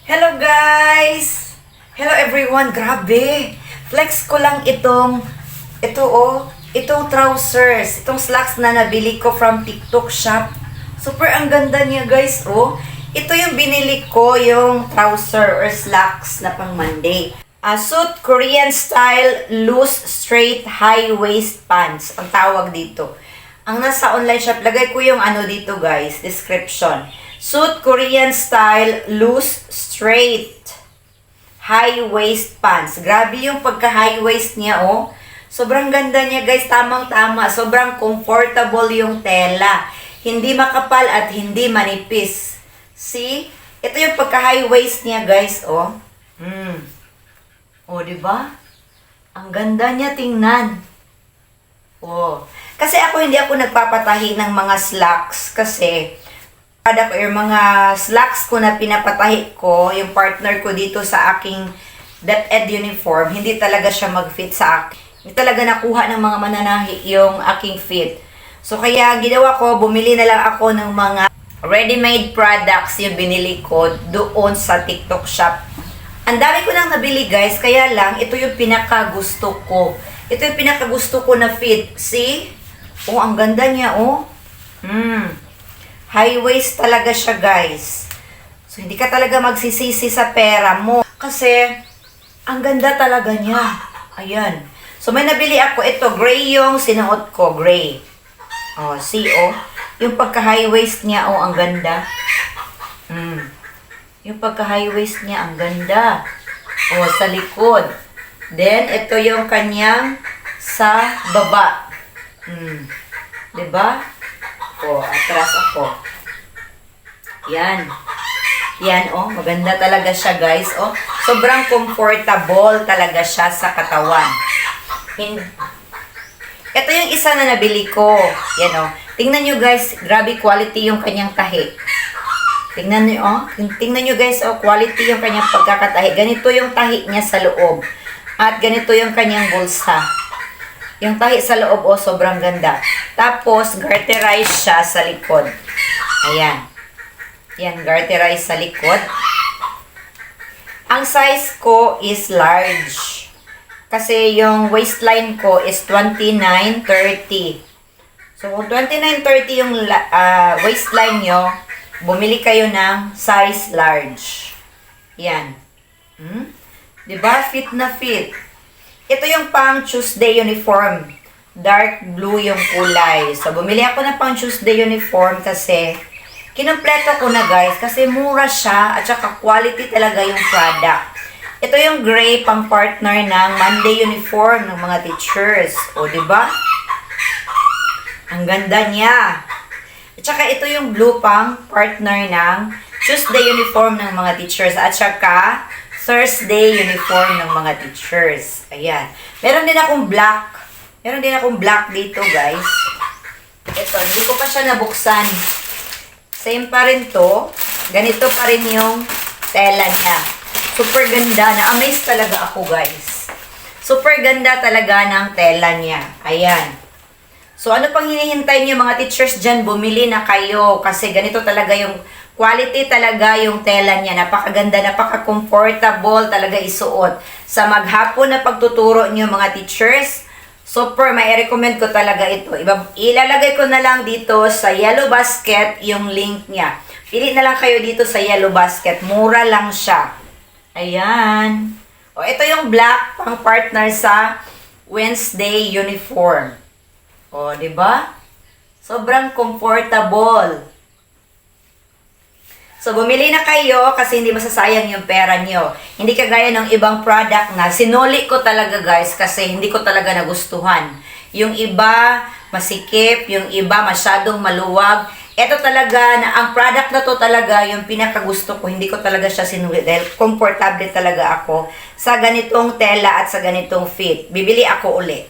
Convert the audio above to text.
Hello guys! Hello everyone! Grabe! Flex ko lang itong trousers, itong slacks na nabili ko from TikTok shop. Super ang ganda niya guys, oh. Ito yung binili ko, yung trouser or slacks na pang Monday. Suit Korean style loose straight high waist pants ang tawag dito. Ang nasa online shop, lagay ko yung ano dito guys, description. Suit Korean style loose straight high waist pants. Grabe yung pagka high waist niya, oh. Sobrang ganda niya guys, tamang-tama. Sobrang comfortable yung tela. Hindi makapal at hindi manipis. See? Ito yung pagka high waist niya guys, oh. Oh, di ba? Ang ganda niya tingnan. Oh. Kasi hindi ako nagpapatahi ng mga slacks kasi yung mga slacks ko na pinapatahi ko, yung partner ko dito sa aking DepEd uniform, hindi talaga siya mag-fit sa akin. Hindi talaga nakuha ng mga mananahi yung aking fit. So kaya ginawa ko, bumili na lang ako ng mga ready-made products yung binili ko doon sa TikTok shop. Ang dami ko nang nabili guys, kaya lang ito yung pinakagusto ko. Ito yung pinakagusto ko na fit. See? Oh, ang ganda niya, oh. High waist talaga siya, guys. So, hindi ka talaga magsisisi sa pera mo. Kasi, ang ganda talaga niya. Ayan. So, may nabili ako. Ito, gray yung sinuot ko. Gray. Oh, see, oh. Yung pagka-high waist niya, oh, ang ganda. Yung pagka-high waist niya, ang ganda. Oh, sa likod. Then, ito yung kanyang sa baba. Diba? Oh, atras ako. Yan. Yan, oh. Maganda talaga siya, guys. Oh, sobrang comfortable talaga siya sa katawan. Ito yung isa na nabili ko. Yan, oh. Tingnan nyo, guys. Grabe quality yung kanyang tahi. Tingnan nyo, oh. Tingnan nyo, guys, oh. Quality yung kanyang pagkakatahi. Ganito yung tahi niya sa loob. At ganito yung kanyang bulsa. Yung tahi sa loob, oh, sobrang ganda. Tapos, garterize siya sa likod. Ayan. Yan, garterize sa likod. Ang size ko is large. Kasi yung waistline ko is 29-30. So, kung 29-30 yung waistline nyo, bumili kayo ng size large. Yan. Diba? Fit na fit. Ito yung pang Tuesday uniform. Dark blue yung kulay. So, bumili ako ng pang Tuesday uniform kasi kinumpleto ko na guys. Kasi mura siya at saka quality talaga yung product. Ito yung gray pang partner ng Monday uniform ng mga teachers. O, diba? Ang ganda niya. At saka ito yung blue pang partner ng Tuesday uniform ng mga teachers. At saka Thursday uniform ng mga teachers. Ayan. Meron din akong black. Meron din akong black dito, guys. Ito, hindi ko pa siya nabuksan. Same pa rin to. Ganito pa rin yung tela niya. Super ganda. Na-amaze talaga ako, guys. Super ganda talaga ng tela niya. Ayan. So, ano pang hinihintay niyo mga teachers dyan? Bumili na kayo. Kasi ganito talaga yung quality talaga yung tela niya. Napakaganda, napaka-comfortable talaga isuot. Sa maghapon na pagtuturo niyo mga teachers, super, may recommend ko talaga ito. Ilalagay ko na lang dito sa yellow basket yung link niya. Pili na lang kayo dito sa yellow basket. Mura lang siya. Ayan. O, ito yung black pang partner sa Wednesday uniform. O, diba? Sobrang comfortable. So, bumili na kayo kasi hindi masasayang yung pera nyo. Hindi kagaya ng ibang product na sinuli ko talaga guys kasi hindi ko talaga nagustuhan. Yung iba masikip, yung iba masyadong maluwag. Ito talaga, ang product na to talaga yung pinakagusto ko. Hindi ko talaga siya sinuli dahil komportable talaga ako sa ganitong tela at sa ganitong fit. Bibili ako uli.